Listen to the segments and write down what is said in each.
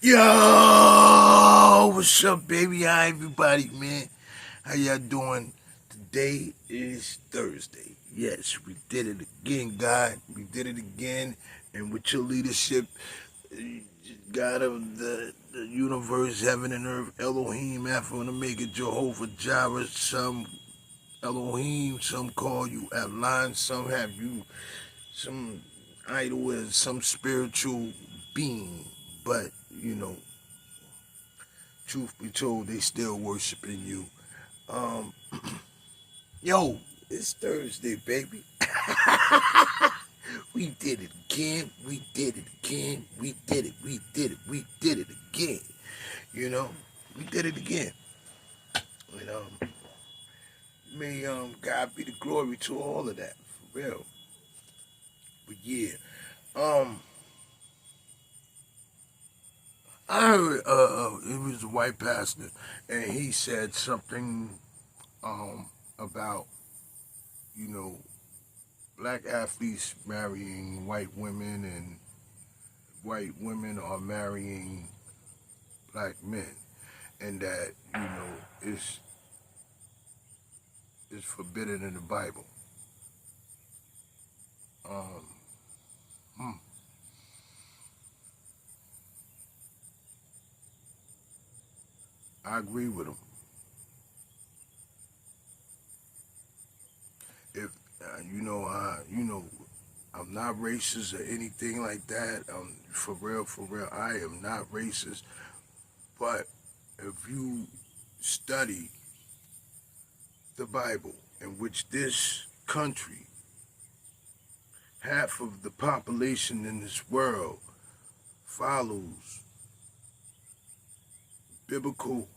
Yo, what's up, baby? Hi, everybody, man. How y'all doing? Today is Thursday. Yes, we did it again, God. We did it again. And with your leadership, God of the universe, heaven and earth, Elohim, Alpha and Omega, Jehovah Jireh, some Elohim, some call you Adlan, some have you, some idol as some spiritual being. But, you know, truth be told, they still worshiping you. Um, yo, it's Thursday, baby. We did it again. We did it again. We did it. We did it. We did it again. You know, we did it again. And may God be the glory to all of that, for real. But yeah, um, I heard it was a white pastor, and he said something about you know black athletes marrying white women and white women are marrying black men, and that is forbidden in the Bible. Um, hmm, I agree with him. If I'm not racist or anything like that. For real, I am not racist. But if you study the Bible, in which this country, half of the population in this world follows biblical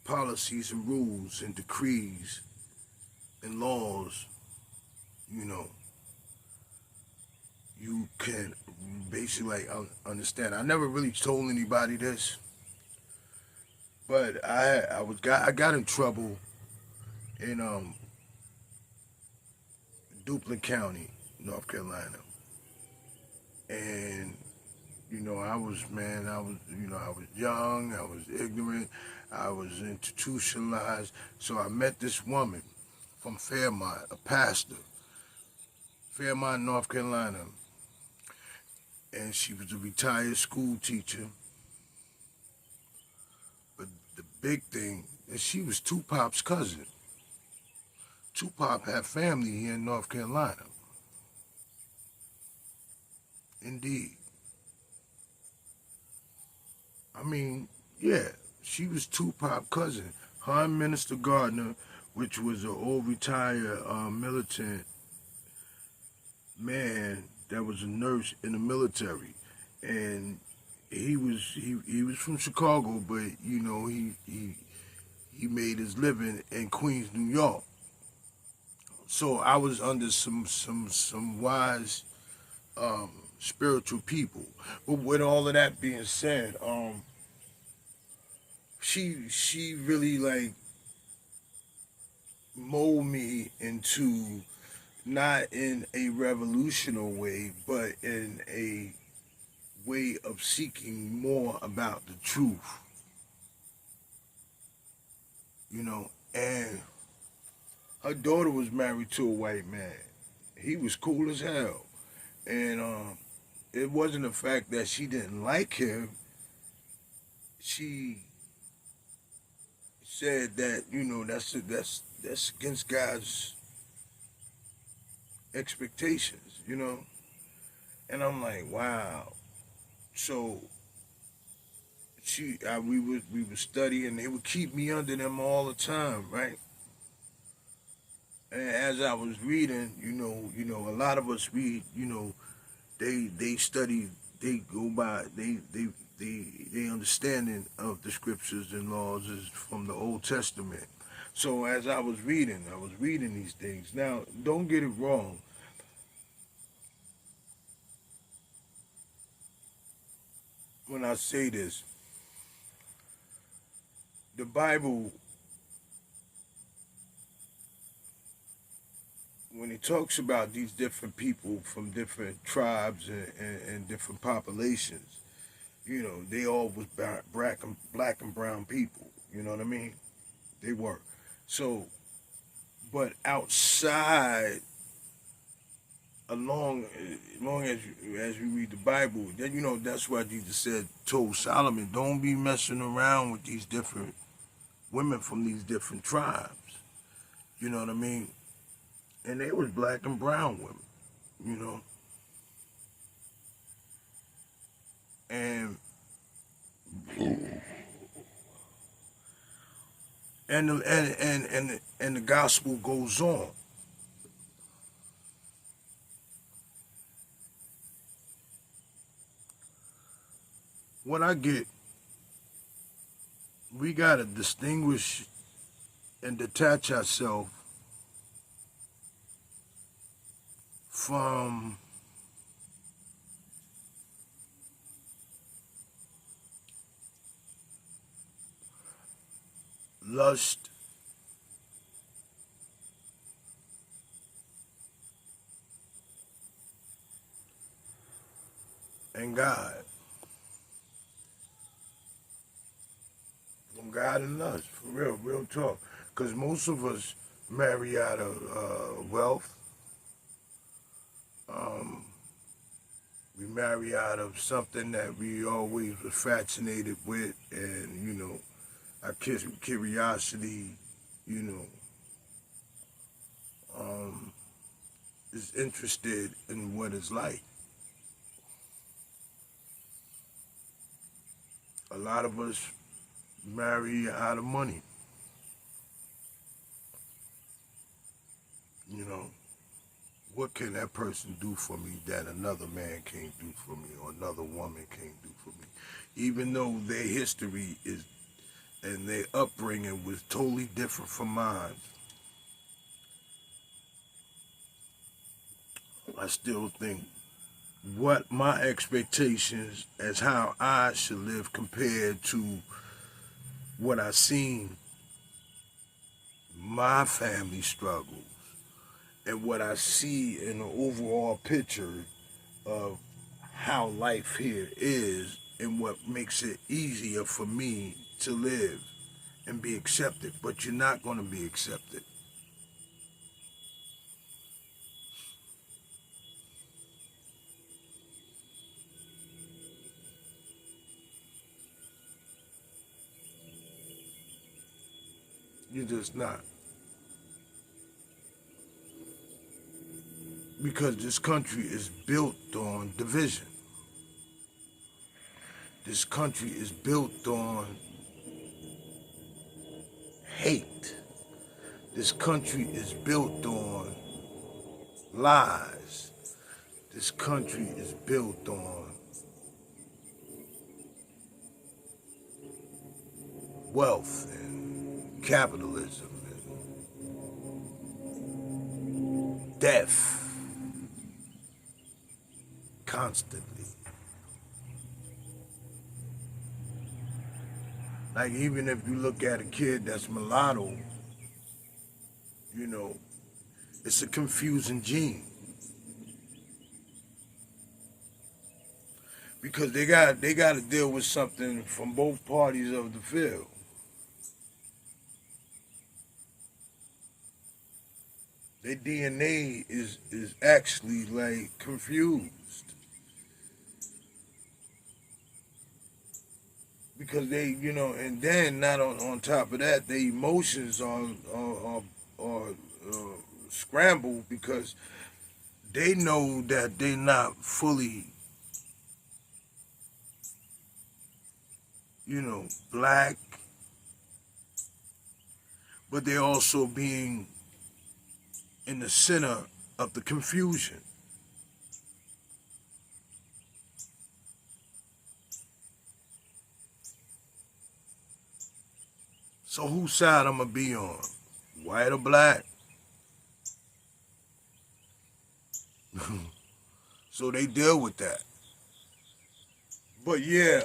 policies and rules and decrees and laws, you know, you can basically like understand. I never really told anybody this, but I got in trouble in Duplin County, North Carolina, and I was young, I was ignorant, I was institutionalized. So I met this woman from Fairmont, a pastor, Fairmont, North Carolina, and she was a retired school teacher. But the big thing is she was Tupac's cousin. Tupac had family here in North Carolina. Indeed. I mean, yeah, she was Tupac's cousin. Her and Minister Gardner, which was an old retired militant man that was a nurse in the military, and he was from Chicago, but he made his living in Queens, New York. So I was under some wise spiritual people. But with all of that being said, she really like mold me into not in a revolutionary way, but in a way of seeking more about the truth, And her daughter was married to a white man. He was cool as hell, and it wasn't the fact that she didn't like him. She said that that's against God's expectations. And I'm like, wow. So we would study, and they would keep me under them all the time, right? And as I was reading, a lot of us read, they study, they go by, they understanding of the scriptures and laws is from the Old Testament. So as I was reading these things. Now, don't get it wrong. When I say this, the Bible, when it talks about these different people from different tribes and different populations, They all was black and brown people. You know what I mean? They were. So, but outside, along, long as we read the Bible, then that's why Jesus told Solomon, don't be messing around with these different women from these different tribes. You know what I mean? And they was black and brown women. You know, and and the gospel goes on. What I get, we gotta distinguish and detach ourselves from lust and God. From God and lust, for real talk. Because most of us marry out of wealth. Um, we marry out of something that we always were fascinated with, and our curiosity, you know, um, is interested in what it's like. A lot of us marry out of money. You know, what can that person do for me that another man can't do for me or another woman can't do for me? Even though their history is and their upbringing was totally different from mine, I still think what my expectations as how I should live compared to what I seen my family struggles and what I see in the overall picture of how life here is and what makes it easier for me to live and be accepted. But you're not going to be accepted. You're just not. Because this country is built on division. This country is built on hate. This country is built on lies. This country is built on wealth and capitalism and death constantly. Like even if you look at a kid that's mulatto, you know, it's a confusing gene. Because they got to deal with something from both parties of the field. Their DNA is actually like confused because and then not on top of that, their emotions are scrambled because they know that they're not fully, black, but they're also being in the center of the confusion. So whose side I'm gonna be on? White or black? So they deal with that. But yeah,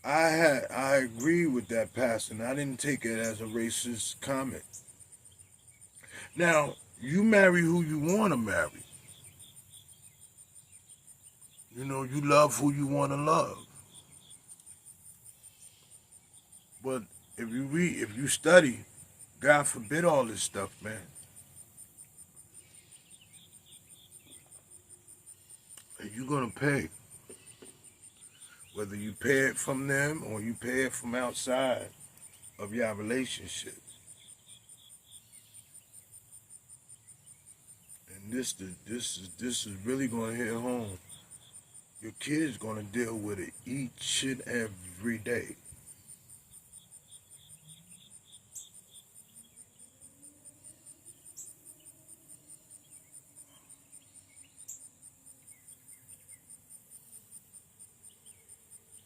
I agree with that passing. I didn't take it as a racist comment. Now, you marry who you want to marry. You know, you love who you want to love. But if you read, if you study, God forbid all this stuff, man. And you're gonna pay. Whether you pay it from them or you pay it from outside of your relationship. And this is really gonna hit home. Your kid's gonna deal with it each and every day.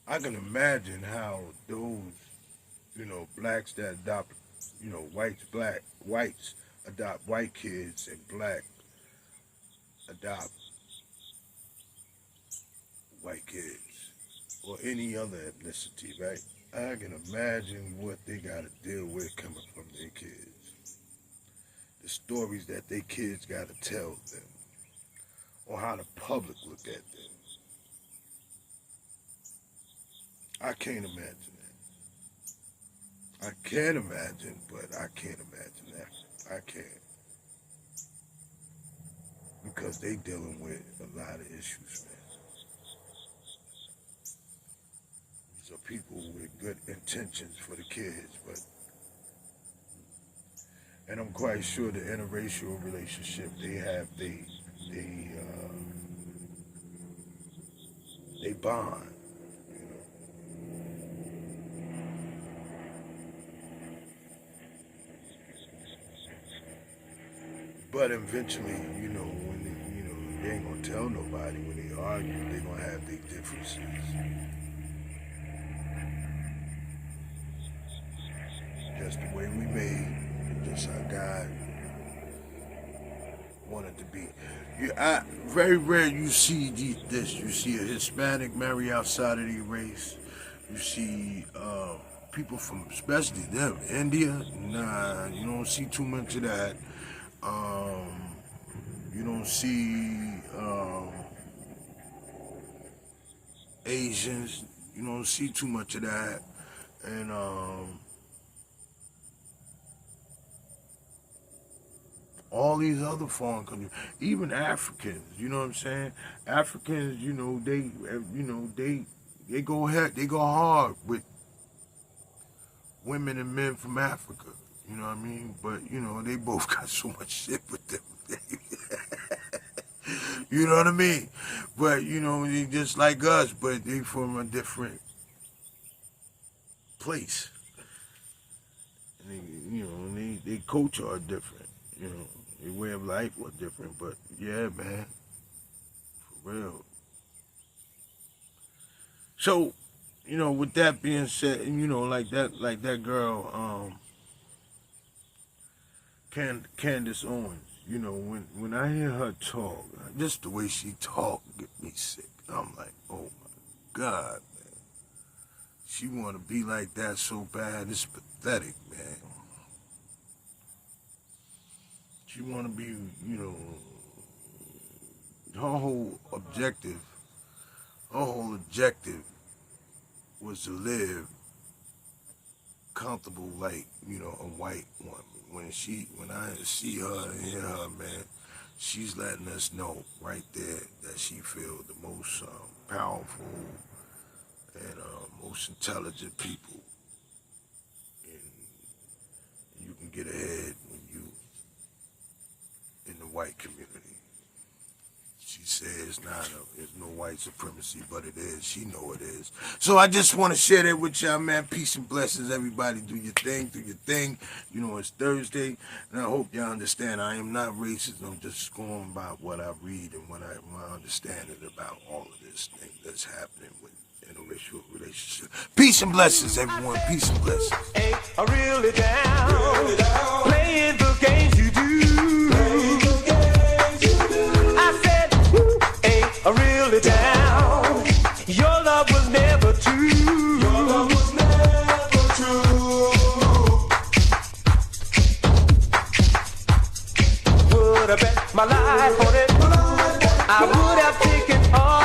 I can imagine how those, blacks that adopt, whites adopt white kids and black adopt white kids or any other ethnicity, right? I can imagine what they gotta deal with coming from their kids. The stories that their kids gotta tell them or how the public look at them. I can't imagine that. I can't imagine, but I can't imagine that. I can't. Because they dealing with a lot of issues, man. These are people with good intentions for the kids, but and I'm quite sure the interracial relationship they bond. But eventually, when they ain't gonna tell nobody when they argue, they gonna have their differences. Just the way we made, just how God wanted to be. Very rare you see this. You see a Hispanic marry outside of their race. You see people from, especially them, India. Nah, you don't see too much of that. You don't see Asians. You don't see too much of that. And all these other foreign countries, even Africans, you know what I'm saying? Africans, they go ahead, they go hard with women and men from Africa. You know what I mean? But, they both got so much shit with them. You know what I mean? But, they just like us, but they from a different place. And they culture are different. Their way of life was different. But, yeah, man. For real. So, with that being said, like that girl, Candace Owens, when I hear her talk, just the way she talk get me sick. I'm like, oh my God, man. She want to be like that so bad, it's pathetic, man. She want to be, her whole objective was to live comfortable like, a white woman. When I see her and hear her, man, she's letting us know right there that she feels the most powerful and most intelligent people. And you can get ahead when you in the white community. She says there's no white supremacy, but it is. She know it is. So I just want to share that with y'all, man. Peace and blessings, everybody. Do your thing. It's Thursday, and I hope y'all understand I am not racist. I'm just going by what I read and my understanding about all of this thing that's happening with interracial relationship. Peace and blessings, everyone. Peace and blessings. Ain't really down. Playing the games you do. Really down. Your love was never true. Your love was never true. Would have bet my life on it. I would have taken all.